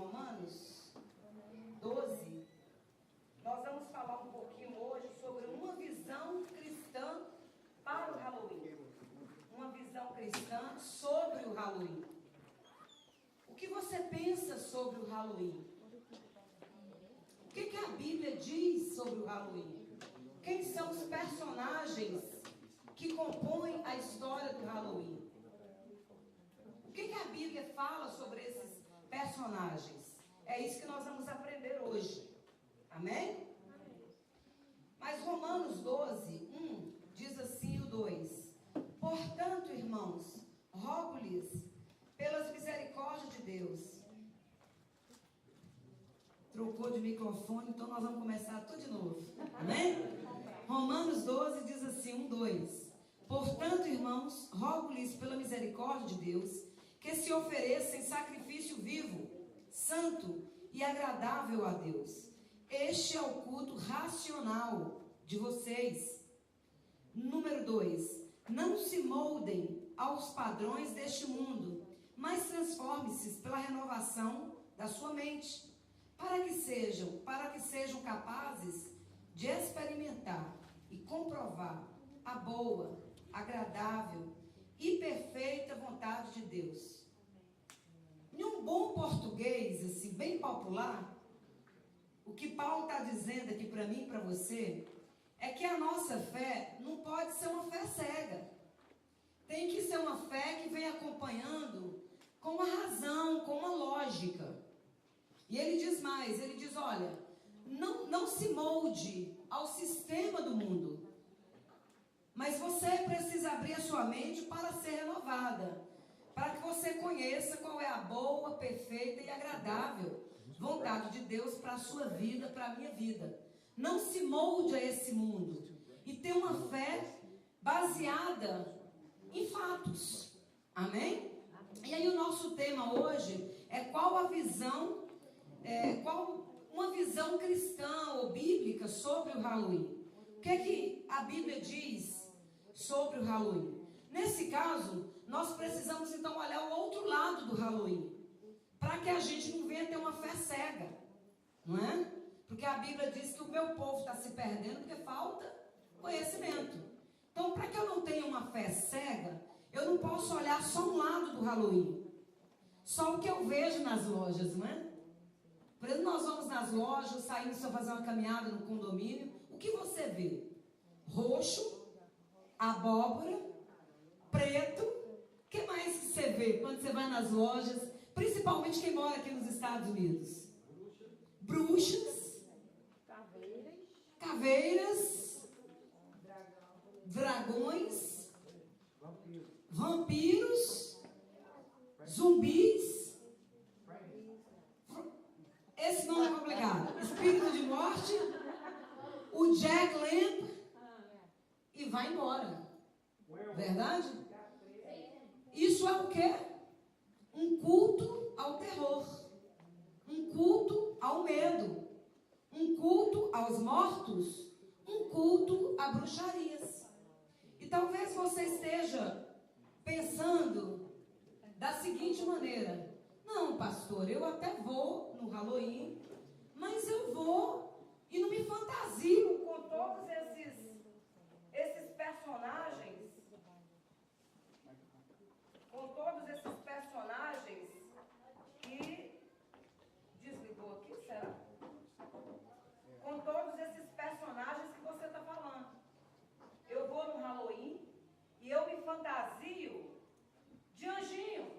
Romanos 12, nós vamos falar um pouquinho hoje sobre uma visão cristã para o Halloween. Uma visão cristã sobre o Halloween. O que você pensa sobre o Halloween? O que a Bíblia diz sobre o Halloween? Quem são os personagens que compõem a história do Halloween? O que a Bíblia fala sobre esses personagens? É isso que nós vamos aprender hoje. Amém? Mas Romanos 12, 1 diz assim o 2: Portanto, irmãos, rogo-lhes pelas misericórdias de Deus. Trocou de microfone, então nós vamos começar tudo de novo. Amém? Romanos 12 diz assim, 1, 2: Portanto, irmãos, rogo-lhes pela misericórdia de Deus, que se ofereçam em sacrifício vivo, santo e agradável a Deus. Este é o culto racional de vocês. Número 2: Não se moldem aos padrões deste mundo, mas transforme-se pela renovação da sua mente, para que sejam capazes de experimentar e comprovar a boa, agradável e perfeita vontade de Deus. Em um bom português, assim, bem popular, o que Paulo está dizendo aqui para mim e para você é que a nossa fé não pode ser uma fé cega. Tem que ser uma fé que vem acompanhando com uma razão, com uma lógica. E ele diz mais, ele diz, olha, não se molde ao sistema do mundo, mas você precisa abrir a sua mente para ser renovada, para que você conheça qual é a boa, perfeita e agradável vontade de Deus para a sua vida, para a minha vida. Não se molde a esse mundo e tenha uma fé baseada em fatos. Amém? E aí o nosso tema hoje é qual a visão, uma visão cristã ou bíblica sobre o Halloween. O que é que a Bíblia diz sobre o Halloween? Nesse caso, nós precisamos então olhar o outro lado do Halloween, para que a gente não venha ter uma fé cega, não é? Porque a Bíblia diz que o meu povo está se perdendo porque falta conhecimento. Então, para que eu não tenha uma fé cega, eu não posso olhar só um lado do Halloween, só o que eu vejo nas lojas, não é? Por exemplo, nós vamos nas lojas, saímos para fazer uma caminhada no condomínio, o que você vê? Roxo, abóbora, preto. O que mais você vê quando você vai nas lojas, principalmente quem mora aqui nos Estados Unidos? Bruxas, caveiras, dragões, vampiros, zumbis. Esse nome é complicado. Espírito de morte, o Jack Lamp, e vai embora. Verdade? Isso é o quê? Um culto ao terror, um culto ao medo, um culto aos mortos, um culto a bruxarias. E talvez você esteja pensando da seguinte maneira: não, pastor, eu até vou no Halloween, mas eu vou e não me fantasio com todos esses personagens, que desligou aqui, será? Com todos esses personagens que você está falando. Eu vou no Halloween e eu me fantasio de anjinho.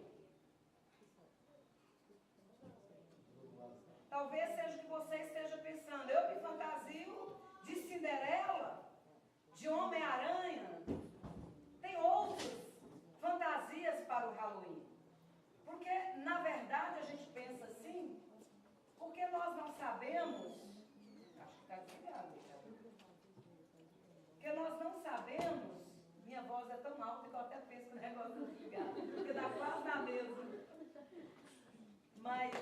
Talvez seja o que você esteja pensando. Eu me fantasio de Cinderela, de Homem-Aranha. Tem outras fantasias para o Halloween. Porque, na verdade, a gente pensa assim, porque nós não sabemos. Acho que está desligado. Porque nós não sabemos. Minha voz é tão alta que eu até penso que o negócio está desligado. Porque dá quase na mesa. Mas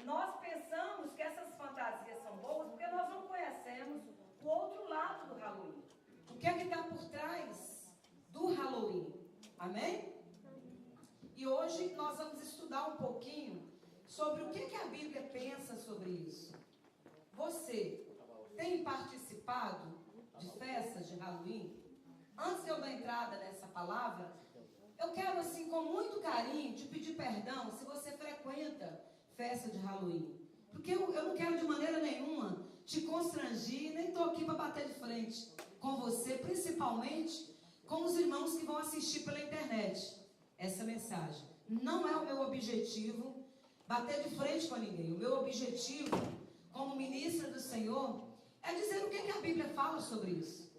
nós pensamos que essas fantasias são boas porque nós não conhecemos o outro lado do Halloween. O que é que está por trás do Halloween? Amém? E hoje nós vamos estudar um pouquinho sobre o que a Bíblia pensa sobre isso. Você tem participado de festas de Halloween? Antes de eu dar entrada nessa palavra, eu quero, assim, com muito carinho, te pedir perdão se você frequenta festa de Halloween. Porque eu não quero de maneira nenhuma te constrangir, nem estou aqui para bater de frente com você, principalmente com os irmãos que vão assistir pela internet essa mensagem. Não é o meu objetivo bater de frente com ninguém. O meu objetivo, como ministra do Senhor, é dizer o que a Bíblia fala sobre isso.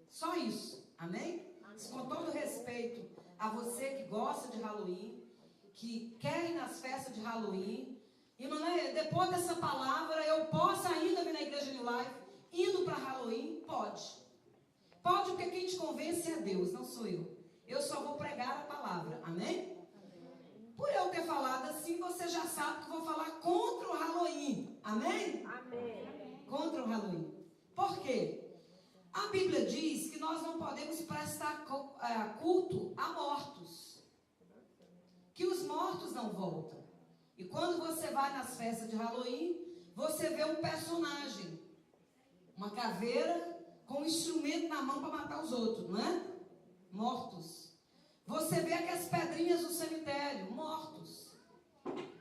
Só isso. Amém? Com todo respeito a você que gosta de Halloween, que quer ir nas festas de Halloween. E, Manoel, depois dessa palavra, eu posso ainda vir na igreja New Life, indo para Halloween? Pode. Pode, porque quem te convence é Deus, não sou eu. Eu só vou pregar a palavra. Amém? Por eu ter falado assim, você já sabe que vou falar contra o Halloween. Amém? Amém. Contra o Halloween. Por quê? A Bíblia diz que nós não podemos prestar culto a mortos. Que os mortos não voltam. E quando você vai nas festas de Halloween, você vê um personagem, uma caveira com um instrumento na mão para matar os outros, não é? Mortos. Você vê aquelas pedrinhas do cemitério, mortos.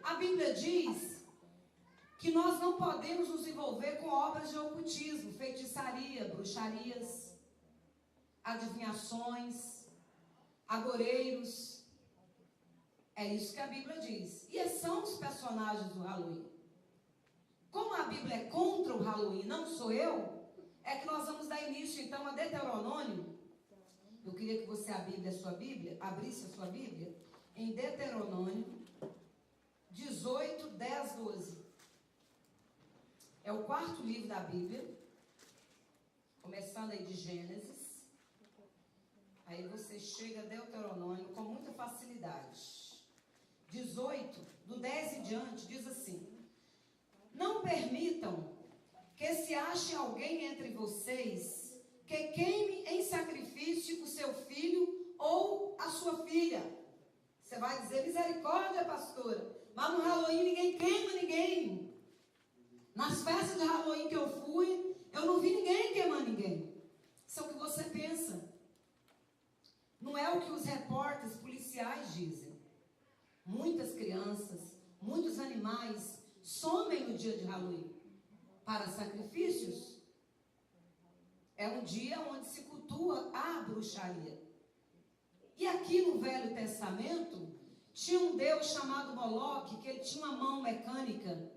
A Bíblia diz que nós não podemos nos envolver com obras de ocultismo, feitiçaria, bruxarias, adivinhações, agoreiros. É isso que a Bíblia diz. E são os personagens do Halloween. Como a Bíblia é contra o Halloween, não sou eu, é que nós vamos dar início então a Deuteronômio. Eu queria que você abrisse a sua Bíblia, em Deuteronômio 18, 10, 12. É o quarto livro da Bíblia, começando aí de Gênesis. Aí você chega a Deuteronômio com muita facilidade. 18, do 10 em diante, diz assim: não permitam que se ache alguém entre vocês que queime em sacrifício o seu filho ou a sua filha. Você vai dizer, misericórdia, pastora, mas no Halloween ninguém queima ninguém. Nas festas de Halloween que eu fui, eu não vi ninguém queimar ninguém. Isso é o que você pensa. Não é o que os repórteres policiais dizem. Muitas crianças, muitos animais somem no dia de Halloween para sacrifícios. É um dia onde se cultua a bruxaria. E aqui no Velho Testamento, tinha um deus chamado Moloque, que ele tinha uma mão mecânica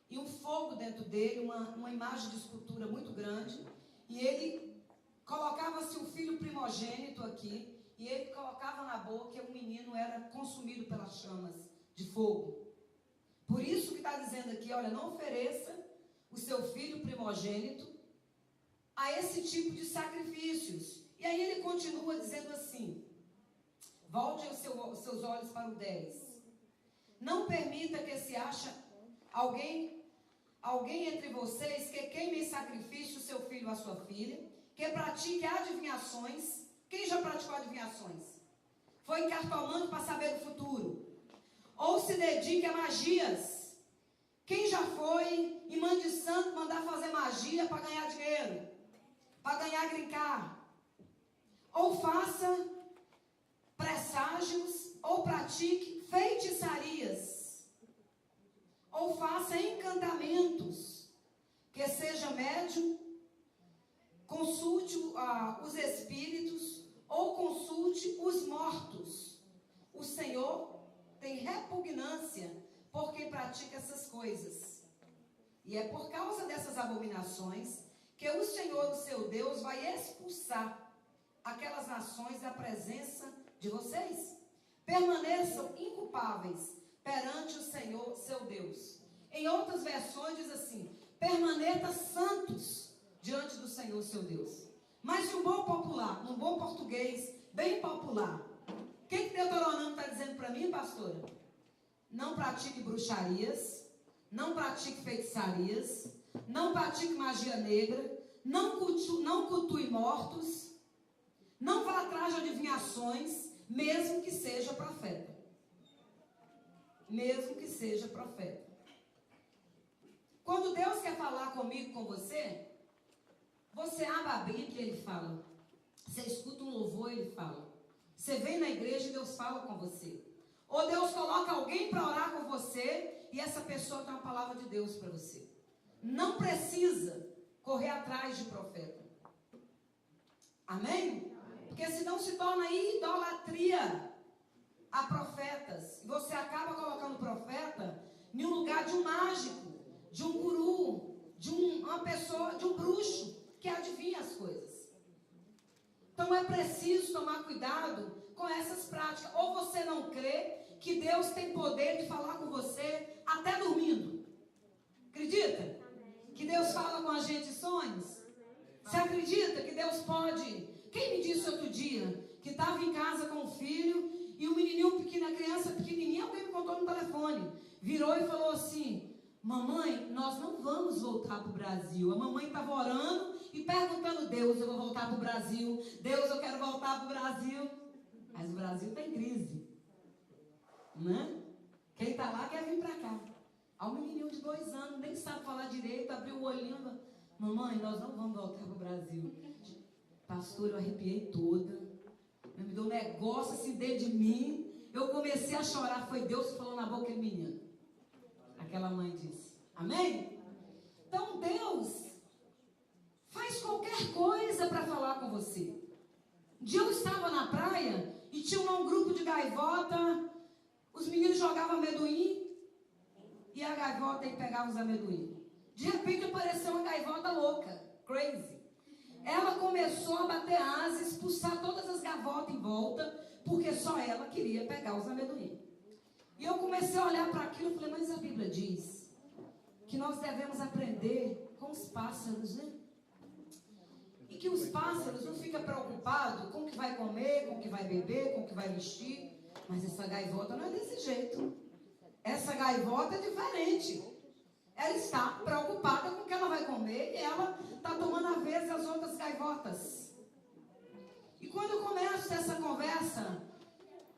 e um fogo dentro dele, uma imagem de escultura muito grande. E ele colocava-se o filho primogênito aqui, e ele colocava na boca e o menino era consumido pelas chamas de fogo. Por isso que está dizendo aqui, olha, não ofereça o seu filho primogênito a esse tipo de sacrifícios. E aí ele continua dizendo assim, volte os seus olhos para o 10. Não permita que se ache alguém entre vocês que queime em sacrifício o seu filho ou a sua filha, que pratique adivinhações. Quem já praticou adivinhações? Foi em cartomante para saber do futuro. Ou se dedique a magias. Quem já foi em mãe de santo mandar fazer magia para ganhar dinheiro? Para ganhar green card? Ou faça presságios, ou pratique feitiçarias. Ou faça encantamentos. Que seja médium, consulte os espíritos, ou consulte os mortos. O Senhor tem repugnância por quem pratica essas coisas. E é por causa dessas abominações que o Senhor, o seu Deus, vai expulsar aquelas nações da presença de vocês. Permaneçam inculpáveis perante o Senhor, seu Deus. Em outras versões diz assim, permaneçam santos diante do Senhor, seu Deus. Mas num bom popular, num bom português, bem popular. O que Deuteronômio está dizendo para mim, pastora? Não pratique bruxarias, não pratique feitiçarias, não pratique magia negra, não cultue mortos, não vá atrás de adivinhações, mesmo que seja profeta. mesmo que seja profeta. Quando Deus quer falar comigo, com você, você abre a Bíblia e Ele fala. Você escuta um louvor e Ele fala. Você vem na igreja e Deus fala com você. Ou Deus coloca alguém para orar com você e essa pessoa tem uma palavra de Deus para você. Não precisa correr atrás de profeta. Amém? Porque senão se torna idolatria a profetas. E você acaba colocando profeta em um lugar de um mágico, de um guru, de uma pessoa, de um bruxo que adivinha as coisas. Então é preciso tomar cuidado com essas práticas. Ou você não crê que Deus tem poder de falar com você até dormindo. Acredita? Que Deus fala com a gente em sonhos? Você acredita que Deus pode? Quem me disse outro dia que estava em casa com o filho e o menininho pequeno, a criança pequenininha, alguém me contou no telefone, virou e falou assim: mamãe, nós não vamos voltar para o Brasil. A mamãe estava orando e perguntando: Deus, eu vou voltar para o Brasil. Deus, eu quero voltar para o Brasil. Mas o Brasil está em crise, né? Quem está lá quer vir para cá. Há um menininho de 2 anos, nem sabe falar direito, abriu o olhinho: mamãe, nós não vamos voltar para o Brasil. Pastor, eu arrepiei toda. Me deu um negócio assim dentro de mim. Eu comecei a chorar. Foi Deus que falou na boca daquele menino. Aquela mãe disse. Amém? Então Deus faz qualquer coisa para falar com você. Um dia eu estava na praia e tinha um grupo de gaivota. Os meninos jogavam amendoim e a gaivota aí pegava os amendoim. De repente apareceu uma gaivota louca, crazy. Ela começou a bater asas, expulsar todas as gaivotas em volta, porque só ela queria pegar os amendoim. E eu comecei a olhar para aquilo e falei: mas a Bíblia diz que nós devemos aprender com os pássaros, né? E que os pássaros não ficam preocupados com o que vai comer, com o que vai beber, com o que vai vestir. Mas essa gaivota não é desse jeito. Essa gaivota é diferente. Ela está preocupada com o que ela vai comer e ela está tomando a vez das outras gaivotas. E quando eu começo essa conversa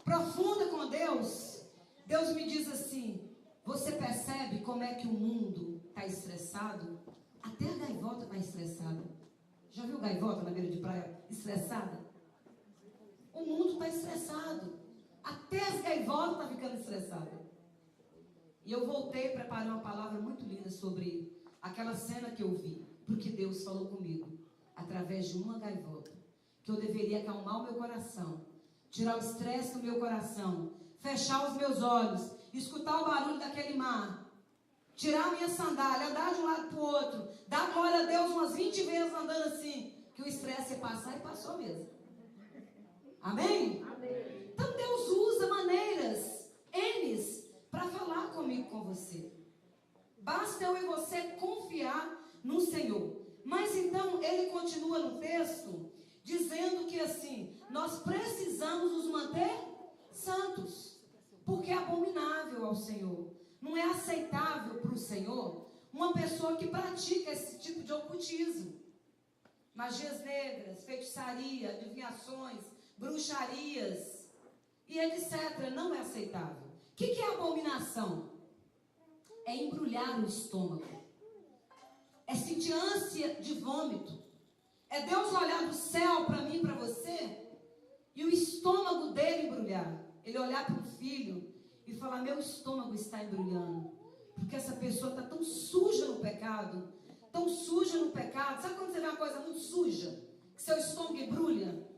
profunda com Deus, Deus me diz assim: você percebe como é que o mundo está estressado? Até a gaivota está estressada. Já viu gaivota na beira de praia estressada? O mundo está estressado. Até as gaivotas estão ficando estressadas. E eu voltei a preparar uma palavra muito linda sobre aquela cena que eu vi. Porque Deus falou comigo, através de uma gaivota, que eu deveria acalmar o meu coração, tirar o estresse do meu coração, fechar os meus olhos, escutar o barulho daquele mar, tirar a minha sandália, andar de um lado para o outro, dar glória a Deus umas 20 vezes andando assim, que o estresse ia passar e passou mesmo. Amém? Amém. Então Deus usa maneiras, N's, para falar comigo, com você. Basta eu e você confiar no Senhor. Mas então ele continua no texto dizendo que assim, nós precisamos nos manter santos, porque é abominável ao Senhor. Não é aceitável para o Senhor uma pessoa que pratica esse tipo de ocultismo, magias negras, feitiçaria, adivinhações, bruxarias e etc. Não é aceitável. O que é abominação? É embrulhar o estômago. É sentir ânsia de vômito. É Deus olhar do céu para mim e para você e o estômago dele embrulhar. Ele olhar para o filho e falar: meu estômago está embrulhando. Porque essa pessoa está tão suja no pecado. Tão suja no pecado. Sabe quando você vê uma coisa muito suja? Que seu estômago embrulha?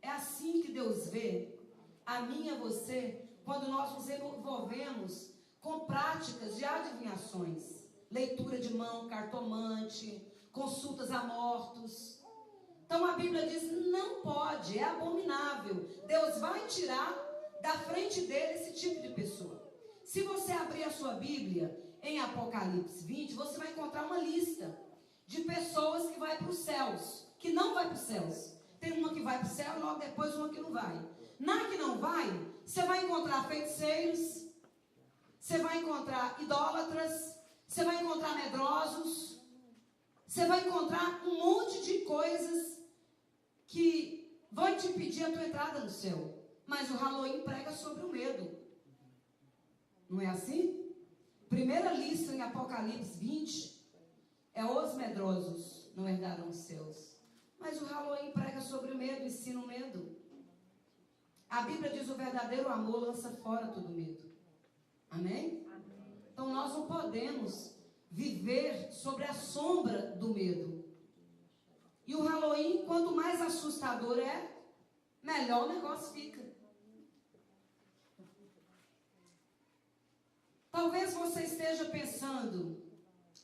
É assim que Deus vê a mim e a você quando nós nos envolvemos com práticas de adivinhações. Leitura de mão, cartomante, consultas a mortos. Então a Bíblia diz: não pode, é abominável. Deus vai tirar da frente dele esse tipo de pessoa. Se você abrir a sua Bíblia em Apocalipse 20, você vai encontrar uma lista de pessoas que vai para os céus, que não vai para os céus. Tem uma que vai para o céu e logo depois uma que não vai. Na que não vai, você vai encontrar feiticeiros, você vai encontrar idólatras, você vai encontrar medrosos, você vai encontrar um monte de coisas que vão te impedir a tua entrada no céu. Mas o Halloween prega sobre o medo. Não é assim? Primeira lista em Apocalipse 20 é os medrosos não herdarão os céus. Mas o Halloween prega sobre o medo, ensina o medo. A Bíblia diz: o verdadeiro amor lança fora todo medo. Amém? Então nós não podemos viver sobre a sombra do medo. E o Halloween, quanto mais assustador é, melhor o negócio fica. Talvez você esteja pensando: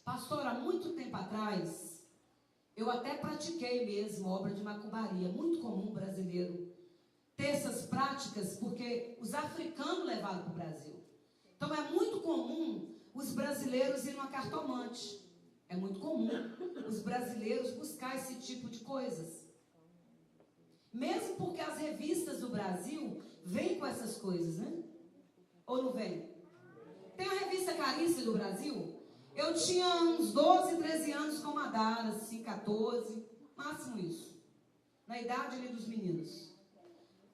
pastor, há muito tempo atrás, eu até pratiquei mesmo obra de macumbaria. Muito comum brasileiro ter essas práticas, porque os africanos levaram para o Brasil. Então é muito comum os brasileiros irem a cartomante. É muito comum os brasileiros buscar esse tipo de coisas. Mesmo porque as revistas do Brasil vêm com essas coisas, né? Ou não vem? Tem a revista Carícia do Brasil. Eu tinha uns 12, 13 anos com Madara, assim, 14, máximo isso. Na idade ali dos meninos.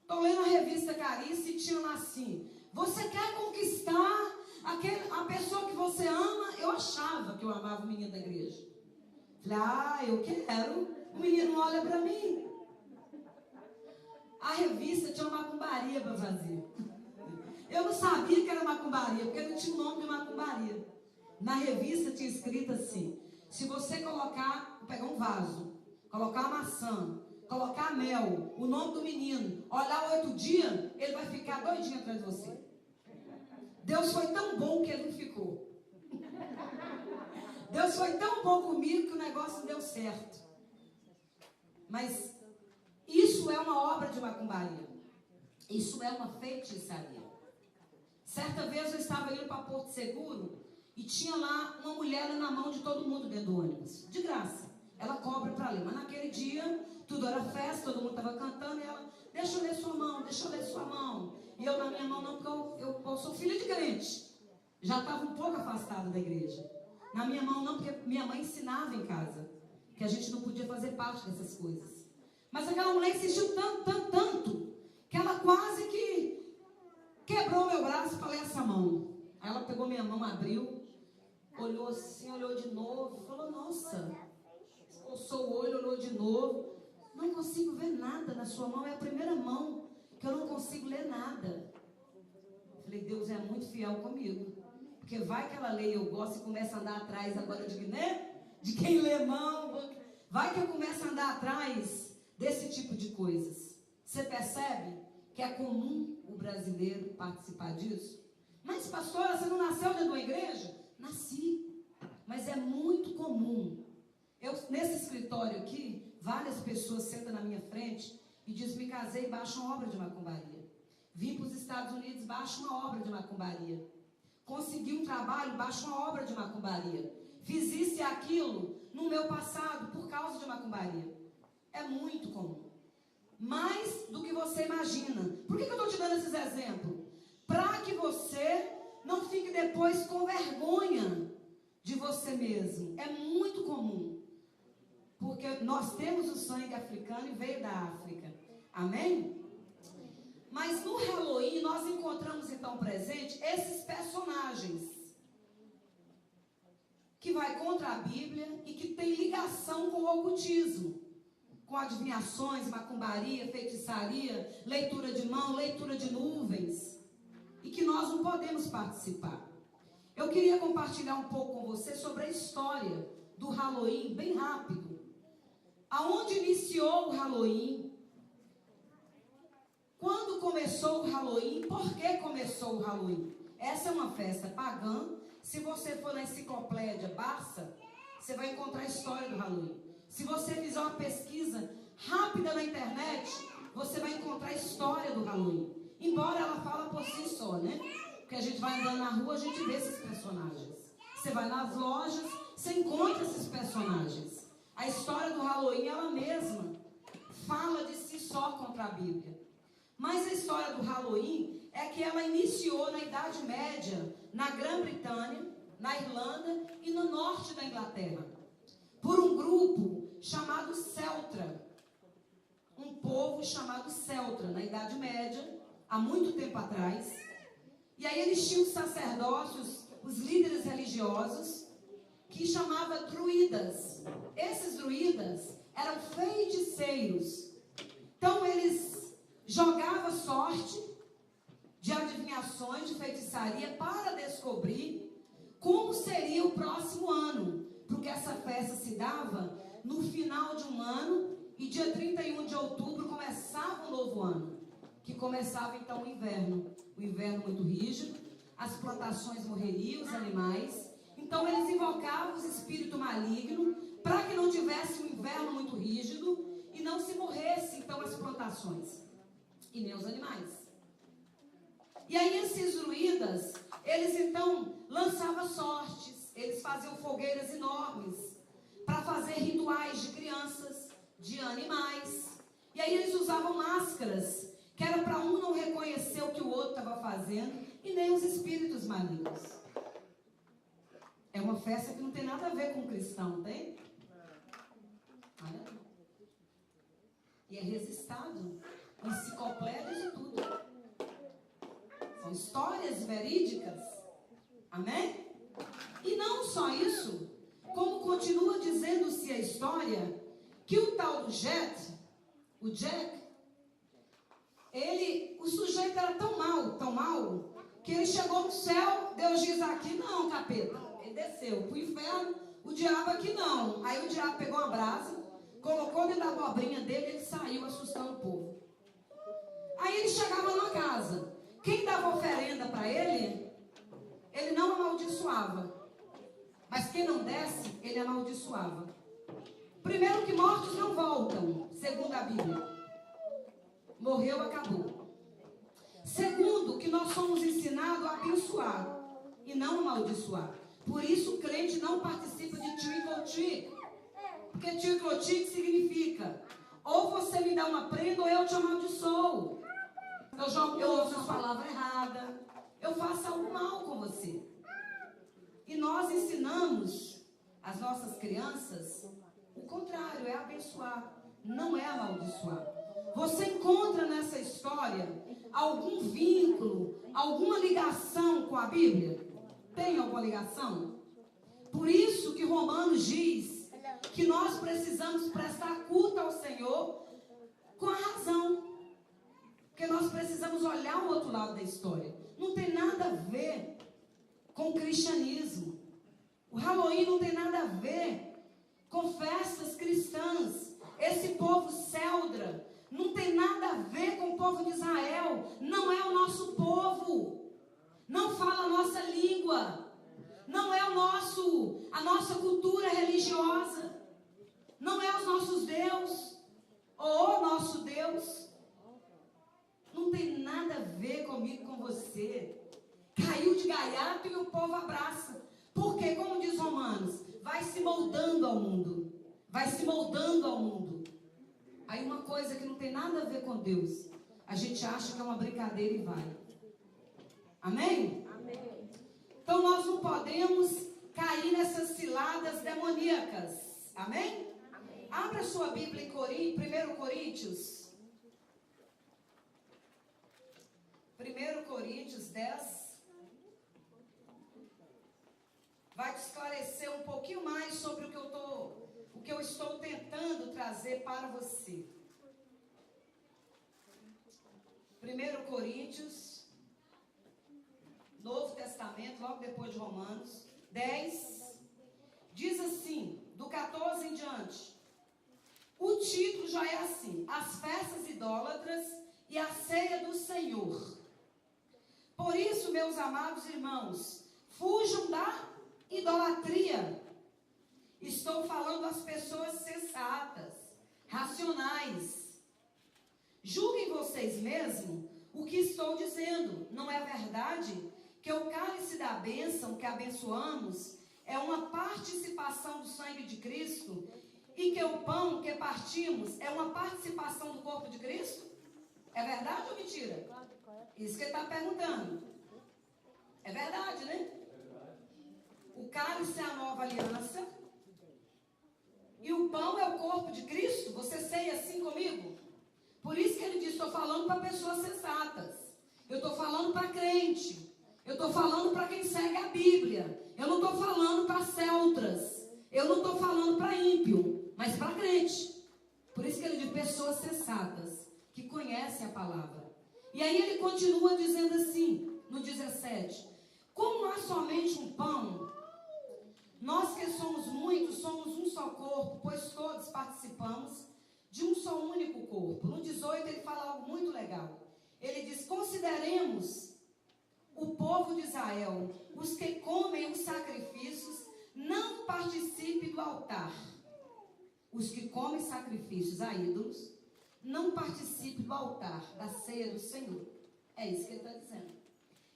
Estou lendo a revista Carícia e tinha lá assim: você quer conquistar a pessoa que você ama? Eu achava que eu amava o menino da igreja. Falei: eu quero. O menino olha para mim. A revista tinha uma macumbaria para fazer. Eu não sabia que era macumbaria, porque não tinha o nome de macumbaria. Na revista tinha escrito assim: se você pegar um vaso, colocar uma maçã, colocar mel, o nome do menino, olhar 8 dias, ele vai ficar doidinho atrás de você. Deus foi tão bom que ele não ficou. Deus foi tão bom comigo que o negócio não deu certo. Mas isso é uma obra de macumbaria. Isso é uma feitiçaria. Certa vez eu estava indo para Porto Seguro e tinha lá uma mulher na mão de todo mundo dentro do ônibus. De graça. Ela cobra para ler. Mas naquele dia, tudo era festa, todo mundo estava cantando e ela: deixa eu ler sua mão, deixa eu ler sua mão. E eu na minha mão não, porque eu sou filha de crente. Já estava um pouco afastada da igreja. Na minha mão não, porque minha mãe ensinava em casa que a gente não podia fazer parte dessas coisas. Mas aquela mulher insistiu tanto, que ela quase que quebrou meu braço para ler essa mão. Aí ela pegou minha mão, abriu, olhou assim, olhou de novo, falou: nossa, coçou o olho, olhou de novo. Não consigo ver nada na sua mão, é a primeira mão que eu não consigo ler nada. Falei: Deus é muito fiel comigo. Porque vai que ela lê e eu gosto e começa a andar atrás agora de quem lê mão. Vai que eu começo a andar atrás desse tipo de coisas. Você percebe que é comum o brasileiro participar disso? Mas, pastora, você não nasceu dentro de uma igreja? Nasci. Mas é muito comum. Nesse escritório aqui, várias pessoas sentam na minha frente e dizem: me casei, baixa uma obra de macumbaria. Vim para os Estados Unidos, baixa uma obra de macumbaria. Consegui um trabalho, baixa uma obra de macumbaria. Fiz isso e aquilo no meu passado por causa de macumbaria. É muito comum. Mais do que você imagina. Por que eu estou te dando esses exemplos? Para que você não fique depois com vergonha de você mesmo. É muito comum. Porque nós temos o sangue africano e veio da África. Amém? Mas no Halloween nós encontramos então presente esses personagens que vai contra a Bíblia e que tem ligação com o ocultismo, com adivinhações, macumbaria, feitiçaria, leitura de mão, leitura de nuvens, e que nós não podemos participar. Eu queria compartilhar um pouco com você sobre a história do Halloween, bem rápido. Aonde iniciou o Halloween? Quando começou o Halloween? Por que começou o Halloween? Essa é uma festa pagã. Se você for na enciclopédia Barça, você vai encontrar a história do Halloween. Se você fizer uma pesquisa rápida na internet, você vai encontrar a história do Halloween. Embora ela fala por si só, né? Porque a gente vai andando na rua, a gente vê esses personagens. Você vai nas lojas, você encontra esses personagens. A história do Halloween, ela mesma, fala de si só contra a Bíblia. Mas a história do Halloween é que ela iniciou na Idade Média, na Grã-Bretanha, na Irlanda e no norte da Inglaterra, por um grupo chamado Celta. Um povo chamado Celta, na Idade Média, há muito tempo atrás. E aí eles tinham os sacerdócios, os líderes religiosos, que chamava druidas. Esses druidas eram feiticeiros. Então eles jogavam sorte de adivinhações, de feitiçaria, para descobrir como seria o próximo ano. Porque essa festa se dava no final de um ano e dia 31 de outubro começava um novo ano. Que começava então o inverno muito rígido, as plantações morreriam, os animais. Então eles invocavam os espíritos malignos para que não tivesse um inverno muito rígido e não se morresse então as plantações e nem os animais. E aí esses druidas, eles então lançavam sortes, eles faziam fogueiras enormes para fazer rituais de crianças, de animais. E aí eles usavam máscaras, que era para um não reconhecer o que o outro estava fazendo, e nem os espíritos malignos. É uma festa que não tem nada a ver com cristão, tem? E é registrado, enciclopédias e tudo. São histórias verídicas. Amém? E não só isso, como continua dizendo-se a história, que o tal do Jack, o sujeito era tão mal, que ele chegou no céu, Deus diz aqui não, capeta. Ele desceu para o inferno, o diabo aqui não. Aí o diabo pegou uma brasa, colocou dentro da abobrinha dele e ele saiu assustando o povo. Aí ele chegava numa casa. Quem dava oferenda para ele não amaldiçoava. Mas quem não desse, ele amaldiçoava. Primeiro que mortos não voltam, segundo a Bíblia. Morreu, acabou. Segundo, que nós somos ensinados a abençoar e não amaldiçoar. Por isso o crente não participa de trick or treat. Porque trick or treat significa ou você me dá uma prenda ou eu te amaldiçoo. Eu uso a palavra errada. Eu faço algo mal com você. E nós ensinamos as nossas crianças o contrário, é abençoar, não é amaldiçoar. Você encontra nessa história algum vínculo, alguma ligação com a Bíblia? Tem alguma ligação? Por isso que Romanos diz que nós precisamos prestar culto ao Senhor com a razão. Porque nós precisamos olhar o outro lado da história. Não tem nada a ver com o cristianismo. O Halloween não tem nada a ver com festas cristãs. Esse povo celdra não tem nada a ver com o povo de Israel. Não é o nosso povo. Não fala a nossa língua. Não é a nossa cultura religiosa. Não é os nossos deuses. Ou o nosso Deus. Não tem nada a ver comigo, com você. Caiu de gaiato e o povo abraça. Porque, como diz Romanos, vai se moldando ao mundo. Vai se moldando ao mundo. Aí uma coisa que não tem nada a ver com Deus, a gente acha que é uma brincadeira e vai. Amém? Amém. Então nós não podemos cair nessas ciladas demoníacas. Amém? Amém. Abra sua Bíblia em 1 Coríntios. 1 Coríntios 10. Vai te esclarecer um pouquinho mais sobre o que eu estou tentando trazer para você. 1 Coríntios, Novo Testamento, logo depois de Romanos, 10, diz assim, do 14 em diante. O título já é assim, as festas idólatras e a ceia do Senhor. Por isso, meus amados irmãos, fujam da idolatria. Estou falando às pessoas sensatas, racionais. Julguem vocês mesmos o que estou dizendo. Não é verdade que o cálice da bênção que abençoamos é uma participação do sangue de Cristo e que o pão que partimos é uma participação do corpo de Cristo? É verdade ou mentira? Isso que ele está perguntando. É verdade, né? O cálice é a nova aliança. E o pão é o corpo de Cristo. Você ceia assim comigo? Por isso que ele diz, estou falando para pessoas sensatas. Eu estou falando para crente. Eu estou falando para quem segue a Bíblia. Eu não estou falando para celtas. Eu não estou falando para ímpio, mas para crente. Por isso que ele diz pessoas sensatas, que conhecem a palavra. E aí ele continua dizendo assim, no 17. Como há somente um pão, nós que somos muitos, somos um só corpo, pois todos participamos de um só único corpo. No 18 ele fala algo muito legal. Ele diz, consideremos o povo de Israel, os que comem os sacrifícios, não participem do altar. Os que comem sacrifícios a ídolos, não participem do altar, da ceia do Senhor. É isso que ele está dizendo.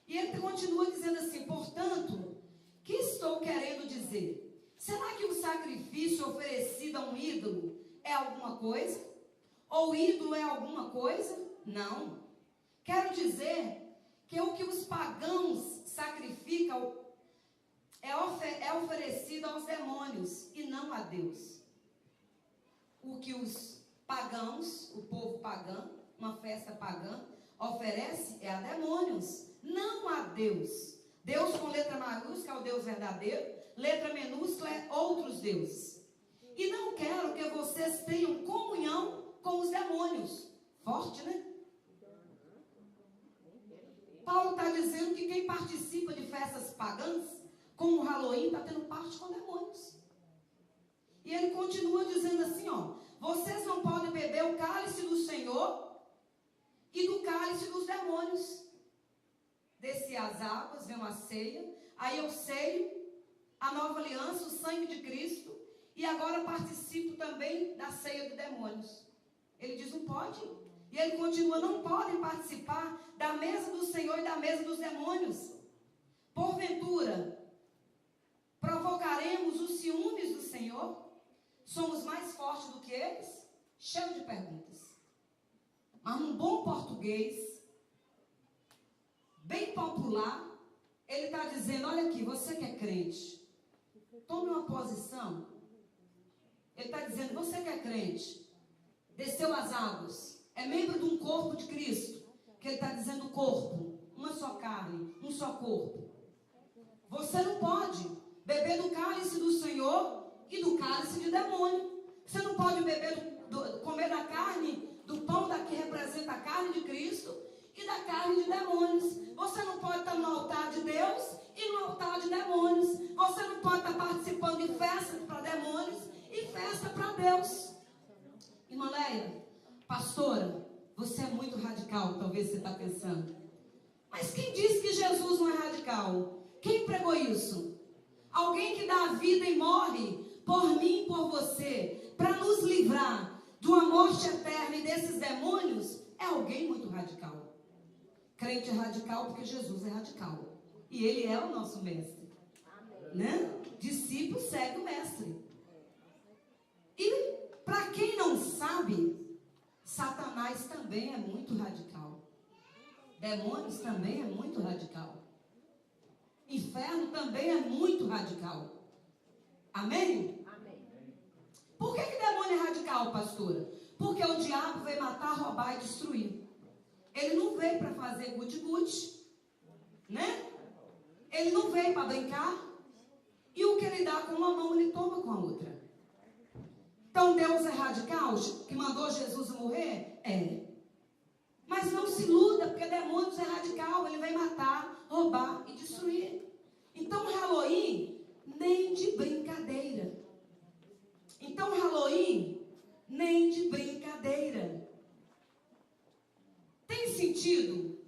E ele continua dizendo assim, portanto, o que estou querendo dizer? Será que o sacrifício oferecido a um ídolo é alguma coisa? Ou o ídolo é alguma coisa? Não. Quero dizer que o que os pagãos sacrificam é oferecido aos demônios e não a Deus. O que os pagãos, o povo pagão, uma festa pagã, oferece é a demônios, não a Deus. Deus com letra maiúscula é o Deus verdadeiro, letra minúscula é outros deuses. E não quero que vocês tenham comunhão com os demônios. Forte, né? Paulo está dizendo que quem participa de festas pagãs, como o Halloween, está tendo parte com demônios. E ele continua dizendo assim, ó, vocês não podem beber o cálice do Senhor e do cálice dos demônios. Desci as águas, vem uma ceia, aí eu ceio a nova aliança, o sangue de Cristo, e agora participo também da ceia de demônios. Ele diz, não pode. E ele continua, não podem participar da mesa do Senhor e da mesa dos demônios. Porventura, provocaremos os ciúmes do Senhor? Somos mais fortes do que eles? Cheio de perguntas. Mas num bom português, bem popular, ele está dizendo, olha aqui, você que é crente, tome uma posição. Ele está dizendo, você que é crente, desceu as águas, é membro de um corpo de Cristo, que ele está dizendo corpo, uma só carne, um só corpo. Você não pode beber do cálice do Senhor e do cálice de demônio. Você não pode beber comer da carne, do pão que representa a carne de Cristo e da carne de demônios. Você não pode estar no altar de Deus e no altar de demônios. Você não pode estar participando de festas para demônios e festa para Deus. Irmã Leia, pastora, você é muito radical, talvez você está pensando. Mas quem disse que Jesus não é radical? Quem pregou isso? Alguém que dá a vida e morre por mim e por você, para nos livrar de uma morte eterna e desses demônios, é alguém muito radical. Crente é radical porque Jesus é radical. E ele é o nosso mestre. Né? Discípulo segue o mestre. E para quem não sabe, Satanás também é muito radical. Demônios também é muito radical. Inferno também é muito radical. Amém? Amém. Por que demônio é radical, pastora? Porque o diabo veio matar, roubar e destruir. Ele não veio para fazer gude-gude, né? Ele não veio para brincar. E o que ele dá com uma mão, ele toma com a outra. Então Deus é radical, que mandou Jesus morrer? É. Mas não se iluda, porque demônios é radical. Ele vem matar, roubar e destruir. Então Halloween, nem de brincadeira. Então Halloween, nem de brincadeira. Tem sentido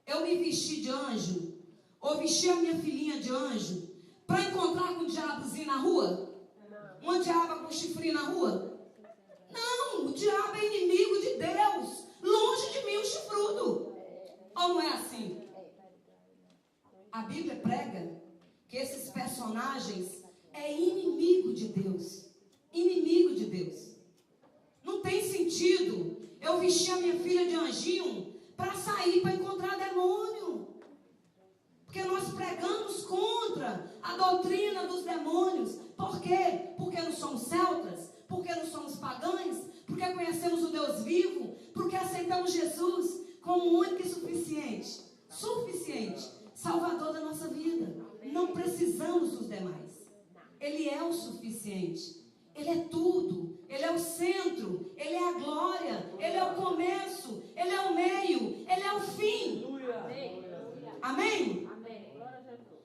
eu me vestir de anjo, ou vestir a minha filhinha de anjo, para encontrar com um diabozinho na rua? Uma diaba com chifrinho na rua? Não, o diabo é inimigo de Deus. Longe de mim o chifrudo. Ou não é assim? A Bíblia prega que esses personagens é inimigo de Deus. Inimigo de Deus. Não tem sentido eu vestir a minha filha de anjinho para sair, para encontrar demônio. Porque nós pregamos contra a doutrina dos demônios. Por quê? Porque não somos celtas, porque não somos pagãos, porque conhecemos o Deus vivo, porque aceitamos Jesus como único e suficiente, Salvador não precisamos dos demais. Ele é o suficiente. Ele é tudo. Ele é o centro. Ele é a glória. Ele é o começo. Ele é o meio. Ele é o fim. Amém? Amém. Glória a Jesus.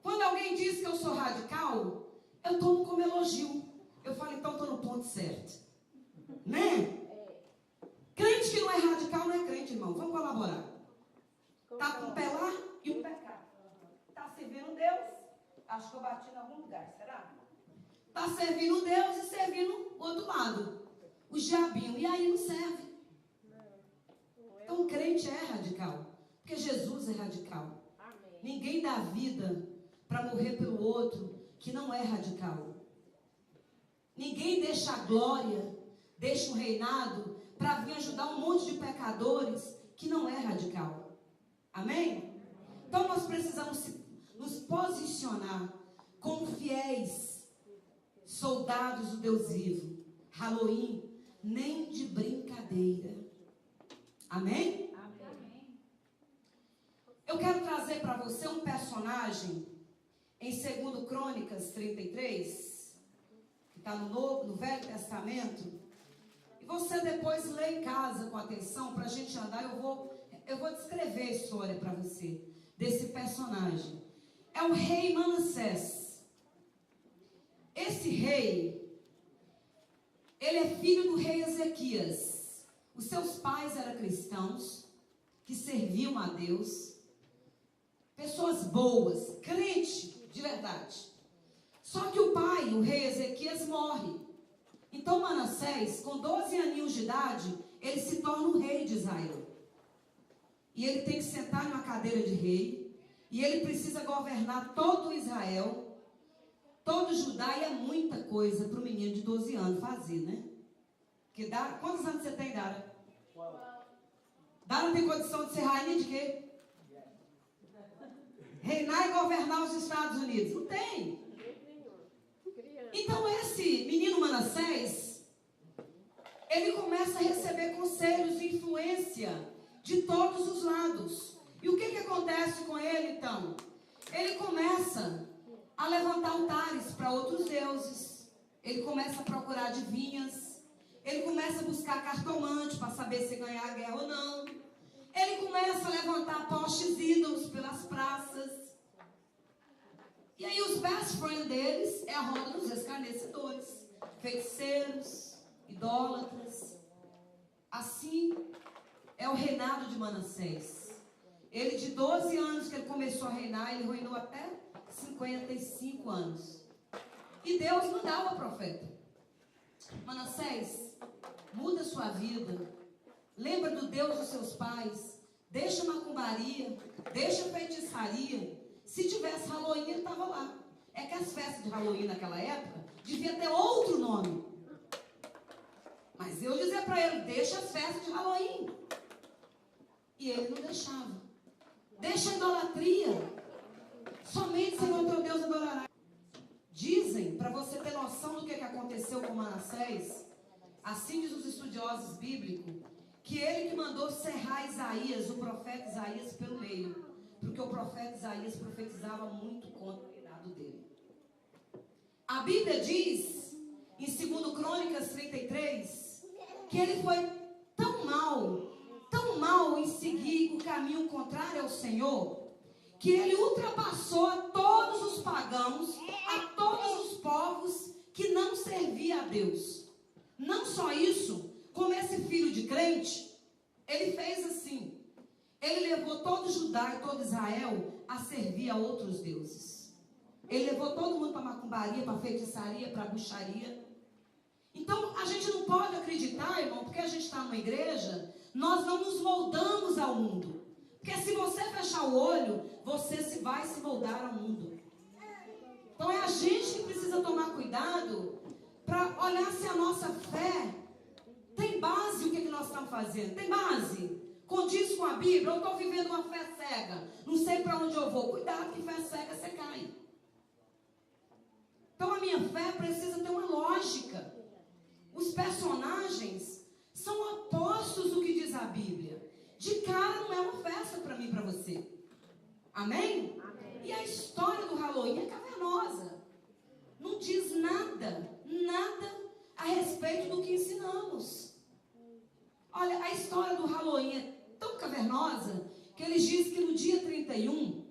Quando alguém diz que eu sou radical, eu tomo como elogio. Eu falo, então estou no ponto certo. Né? Crente que não é radical não é crente, irmão. Vamos colaborar. Está com o pé lá e o pé cá. Está servindo Deus. Acho que eu bati em algum lugar, será? Está servindo Deus e servindo o outro lado. O diabinho. E aí não serve. Então o crente é radical. Porque Jesus é radical. Amém. Ninguém dá vida para morrer pelo outro que não é radical. Ninguém deixa a glória, deixa o reinado para vir ajudar um monte de pecadores que não é radical. Amém? Então nós precisamos nos posicionar como fiéis soldados do Deus vivo. Halloween, nem de brincadeira. Amém? Amém. Eu quero trazer para você um personagem em 2 Crônicas 33, que está no Velho Testamento. E você depois lê em casa com atenção para a gente andar. Eu vou descrever a história para você desse personagem. É o rei Manassés. Esse rei, ele é filho do rei Ezequias. Os seus pais eram cristãos, que serviam a Deus. Pessoas boas, crente de verdade. Só que o pai, o rei Ezequias, morre. Então Manassés, com 12 aninhos de idade, ele se torna o rei de Israel. E ele tem que sentar numa cadeira de rei. E ele precisa governar todo Israel, todo Judá. E é muita coisa para o menino de 12 anos fazer, né? Porque quantos anos você tem, Dara? Dara tem condição de ser rainha de quê? Reinar e governar os Estados Unidos. Não tem. Então esse menino Manassés, ele começa a receber conselhos e influência de todos os lados. E o que acontece com ele então? Ele começa a levantar altares para outros deuses. Ele começa a procurar adivinhas. Ele começa a buscar cartomante para saber se ganhar a guerra ou não. Ele começa a levantar postes ídolos pelas praças. E aí os best friends deles é a roda dos escarnecedores, feiticeiros, idólatras. Assim é o reinado de Manassés. Ele de 12 anos que ele começou a reinar, ele reinou até 55 anos. E Deus mandava o profeta. Manassés, muda sua vida. Lembra do Deus dos seus pais. Deixa macumbaria, deixa feitiçaria. Se tivesse Halloween, ele estava lá. É que as festas de Halloween naquela época devia ter outro nome. Mas eu dizia para ele, deixa as festas de Halloween. E ele não deixava. Deixa a idolatria. Somente o Senhor teu Deus adorará. Dizem, para você ter noção do que aconteceu com Manassés, assim diz os estudiosos bíblicos, que ele que mandou cerrar Isaías, o profeta Isaías, pelo meio. Porque o profeta Isaías profetizava muito contra o reinado dele. A Bíblia diz, em 2 Crônicas 33, que ele foi tão mal em seguir o caminho contrário ao Senhor, que ele ultrapassou a todos os pagãos, a todos os povos que não serviam a Deus. Não só isso, como esse filho de crente, ele fez assim. Ele levou todo Judá e todo Israel a servir a outros deuses. Ele levou todo mundo para macumbaria, para feitiçaria, para bruxaria. Então, a gente não pode acreditar, irmão, porque a gente está numa igreja, nós não nos moldamos ao mundo. Porque se você fechar o olho, você vai se moldar ao mundo. Então, é a gente que precisa tomar cuidado para olhar se a nossa fé tem base. O que nós estamos fazendo? Tem base? Condiz com a Bíblia? Eu estou vivendo uma fé cega, não sei para onde eu vou. Cuidado, que fé cega você cai. Então a minha fé precisa ter uma lógica. Os personagens são opostos do que diz a Bíblia. De cara não é uma festa para mim e para você. Amém? Amém? E a história do anos. Olha, a história do Halloween é tão cavernosa que eles dizem que no dia 31,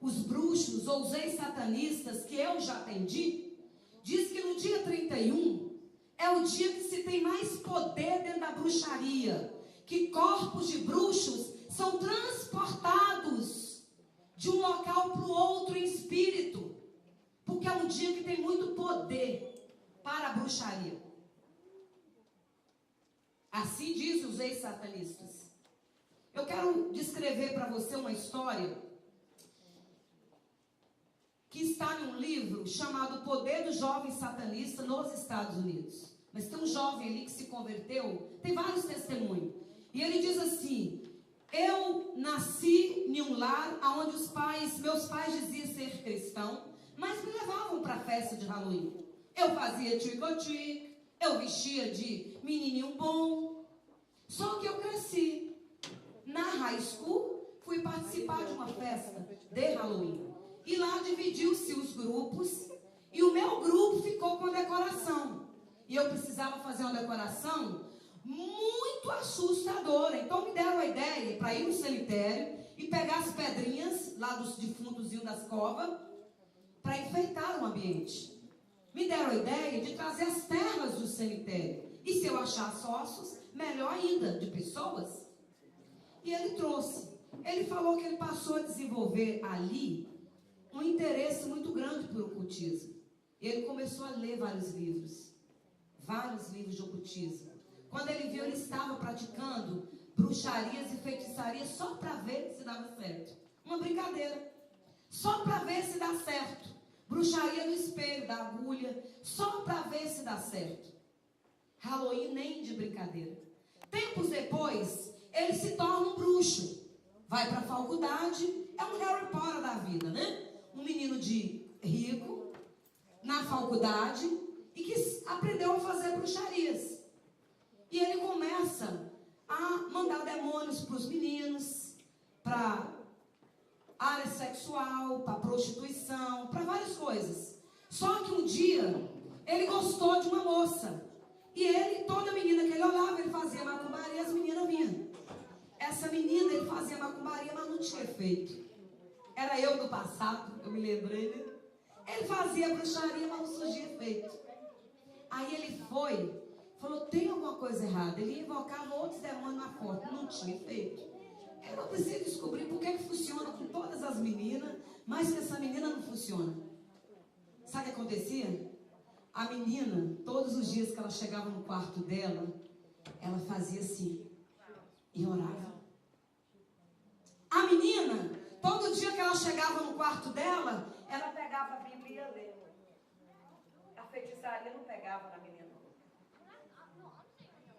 os bruxos ou os ex-satanistas que eu já atendi, diz que no dia 31 é o dia que se tem mais poder dentro da bruxaria, que corpos de bruxos são transportados de um local para o outro em espírito, porque é um dia que tem muito poder para a bruxaria. Assim dizem os ex-satanistas. Eu quero descrever para você uma história que está em um livro chamado O Poder do Jovem Satanista nos Estados Unidos. Mas tem um jovem ali que se converteu, tem vários testemunhos. E ele diz assim: eu nasci em um lar onde meus pais diziam ser cristão, mas me levavam para a festa de Halloween. Eu fazia trick or treat, eu vestia de menininho bom. Só que eu cresci. Na high school, fui participar de uma festa de Halloween. E lá dividiu-se os grupos, e o meu grupo ficou com a decoração. E eu precisava fazer uma decoração muito assustadora. Então me deram a ideia para ir no cemitério e pegar as pedrinhas lá dos defuntozinhos das covas para enfeitar o ambiente. Me deram a ideia de trazer as terras do cemitério. E se eu achasse ossos, melhor ainda, de pessoas. E ele trouxe. Ele falou que ele passou a desenvolver ali um interesse muito grande por ocultismo. E ele começou a ler vários livros de ocultismo. Quando ele viu, ele estava praticando bruxarias e feitiçarias só para ver se dava certo. Uma brincadeira. Só para ver se dá certo. Bruxaria no espelho, da agulha, só para ver se dá certo. Halloween nem de brincadeira. Tempos depois, ele se torna um bruxo. Vai para a faculdade, é um Harry Potter da vida, né? Um menino de rico, na faculdade, e que aprendeu a fazer bruxarias. E ele começa a mandar demônios para os meninos, para área sexual, para prostituição, para várias coisas. Só que um dia, ele gostou de uma moça. E ele, toda menina que ele olhava, ele fazia macumbaria e as meninas vinham. Essa menina, ele fazia macumbaria, mas não tinha efeito. Era eu do passado, eu me lembrei, né? Ele fazia bruxaria, mas não surgia efeito. Aí ele falou, tem alguma coisa errada. Ele invocava outros demônios na porta, não tinha efeito. Eu não preciso descobrir por que funciona com todas as meninas, mas que essa menina não funciona. Sabe o que acontecia? A menina, todos os dias que ela chegava no quarto dela, ela fazia assim e orava. A menina, todo dia que ela chegava no quarto dela, ela pegava a Bíblia e ia ler. A feitiçaria não pegava na menina.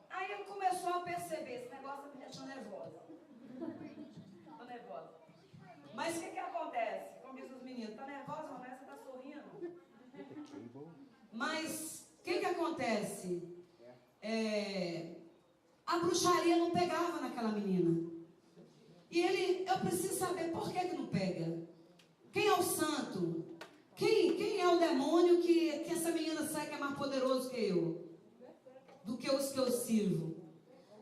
Aí ele começou a perceber, esse negócio me deixou nervosa. Estou nervosa. Mas o que acontece? Como diz os meninos, está nervosa, mas você está sorrindo. Mas o que acontece? A bruxaria não pegava naquela menina. E eu preciso saber por que não pega. Quem é o santo? Quem é o demônio que essa menina sabe que é mais poderoso que eu? Do que os que eu sirvo.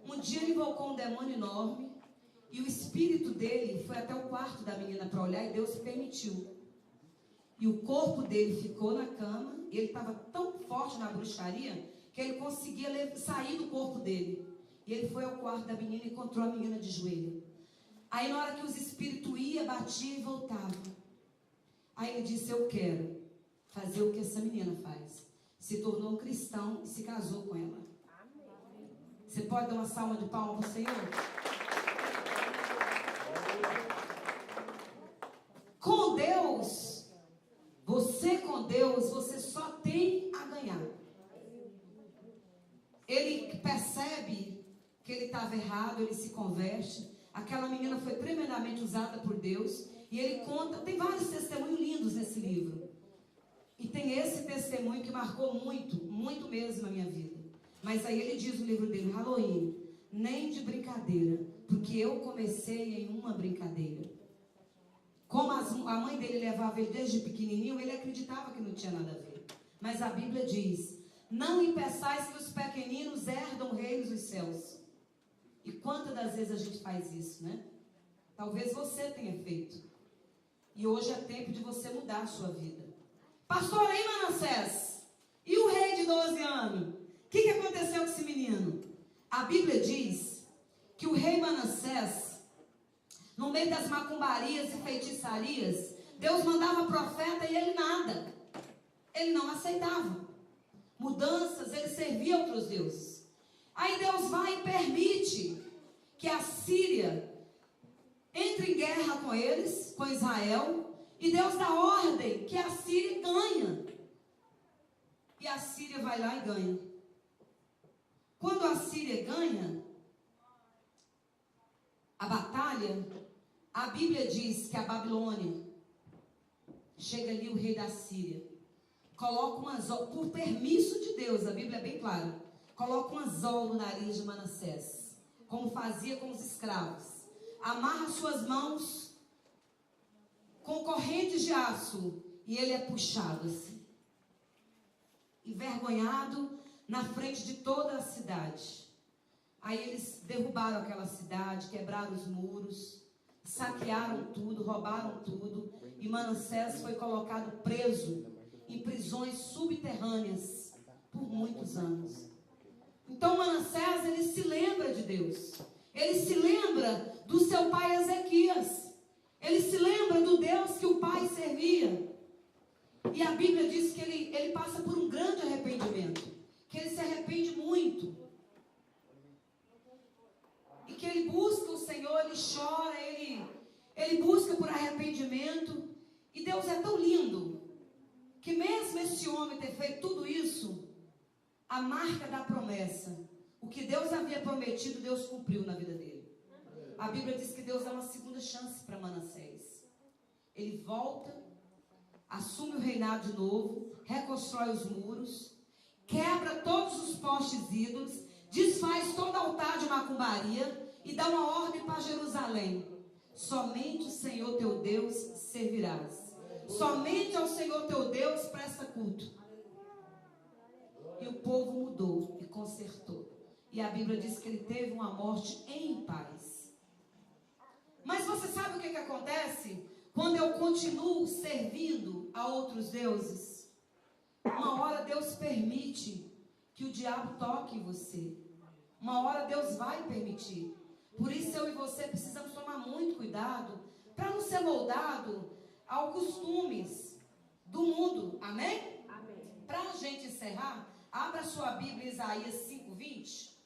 Um dia ele invocou um demônio enorme e o espírito dele foi até o quarto da menina para olhar e Deus permitiu. E o corpo dele ficou na cama e ele estava tão forte na bruxaria que ele conseguia sair do corpo dele. E ele foi ao quarto da menina e encontrou a menina de joelho. Aí na hora que os espíritos iam, batiam e voltavam. Aí ele disse, eu quero fazer o que essa menina faz. Se tornou um cristão e se casou com ela. Você pode dar uma salva de palmas para o Senhor? Com Deus, você só tem a ganhar. Ele percebe que ele estava errado, ele se converte. Aquela menina foi tremendamente usada por Deus. E ele conta, tem vários testemunhos lindos nesse livro. E tem esse testemunho que marcou muito, muito mesmo na minha vida. Mas aí ele diz no livro dele, Halloween, nem de brincadeira, porque eu comecei em uma brincadeira. Como a mãe dele levava ele desde pequenininho, ele acreditava que não tinha nada a ver. Mas a Bíblia diz, Não impeçais que os pequeninos herdam reinos dos céus. E quantas das vezes a gente faz isso, né? Talvez você tenha feito. E hoje é tempo de você mudar a sua vida. Pastor, aí Manassés, e o rei de 12 anos? O que aconteceu com esse menino? A Bíblia diz que o rei Manassés, no meio das macumbarias e feitiçarias, Deus mandava profeta e ele nada. Ele não aceitava mudanças, ele servia outros deuses. Aí Deus vai e permite que a Síria entre em guerra com eles, com Israel, e Deus dá ordem que a Síria ganha. E a Síria vai lá e ganha. Quando a Síria ganha a batalha, a Bíblia diz que a Babilônia, chega ali o rei da Síria, coloca um anzol, por permisso de Deus, a Bíblia é bem clara, coloca um anzol no nariz de Manassés, como fazia com os escravos, amarra suas mãos com correntes de aço, e ele é puxado assim, envergonhado na frente de toda a cidade. Aí eles derrubaram aquela cidade, quebraram os muros, saquearam tudo, roubaram tudo, e Manassés foi colocado preso em prisões subterrâneas por muitos anos. Então Manassés, ele se lembra de Deus, ele se lembra do seu pai Ezequias, ele se lembra do Deus que o pai servia. E a Bíblia diz que ele passa por um grande arrependimento, que ele se arrepende muito, e que ele busca o Senhor, ele chora, ele busca por arrependimento. E Deus é tão lindo, que mesmo esse homem ter feito tudo isso, a marca da promessa, o que Deus havia prometido, Deus cumpriu na vida dele. A Bíblia diz que Deus dá uma segunda chance para Manassés. Ele volta, assume o reinado de novo, reconstrói os muros, quebra todos os postes ídolos, desfaz todo altar de macumbaria e dá uma ordem para Jerusalém: somente o Senhor teu Deus servirás. Somente ao Senhor teu Deus presta culto. E o povo mudou e consertou. E a Bíblia diz que ele teve uma morte em paz. Mas você sabe o que acontece quando eu continuo servindo a outros deuses? Uma hora Deus permite que o diabo toque em você. Uma hora Deus vai permitir. Por isso eu e você precisamos tomar muito cuidado para não ser moldado aos costumes do mundo. Amém? Amém. Para a gente encerrar, abra sua Bíblia em Isaías 5:20.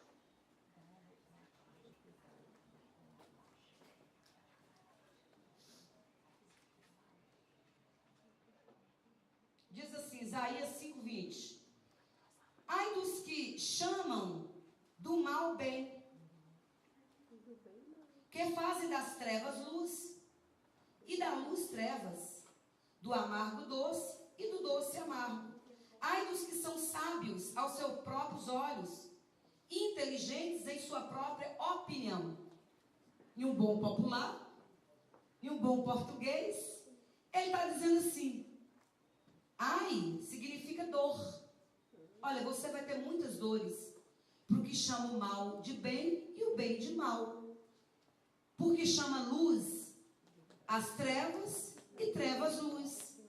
Diz assim, Isaías 5:20. Ai dos que chamam do mal bem, que fazem das trevas luz, e da luz trevas, do amargo doce, e do doce amargo. Ai dos que são sábios aos seus próprios olhos, inteligentes em sua própria opinião. Em um bom popular, em um bom português, ele está dizendo assim: ai significa dor. Olha, você vai ter muitas dores, porque chama o mal de bem e o bem de mal. Porque chama luz as trevas e trevas luz.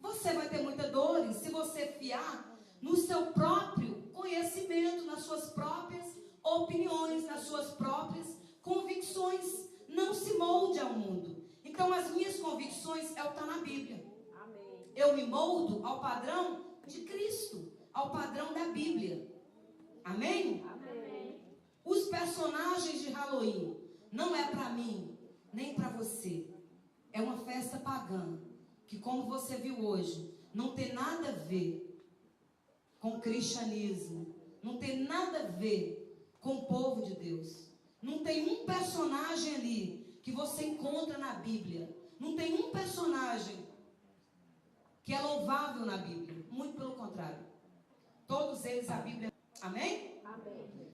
Você vai ter muitas dores se você fiar no seu próprio conhecimento, nas suas próprias opiniões, nas suas próprias convicções. Não se molde ao mundo. Então as minhas convicções é o que está na Bíblia. Amém. Eu me moldo ao padrão de Cristo, ao padrão da Bíblia. Amém? Amém. Os personagens de Halloween não é para mim, nem para você. É uma festa pagã, que como você viu hoje, não tem nada a ver com o cristianismo, não tem nada a ver com o povo de Deus. Não tem um personagem ali que você encontra na Bíblia. Não tem um personagem que é louvável na Bíblia. Muito pelo contrário. Todos eles a Bíblia. Amém?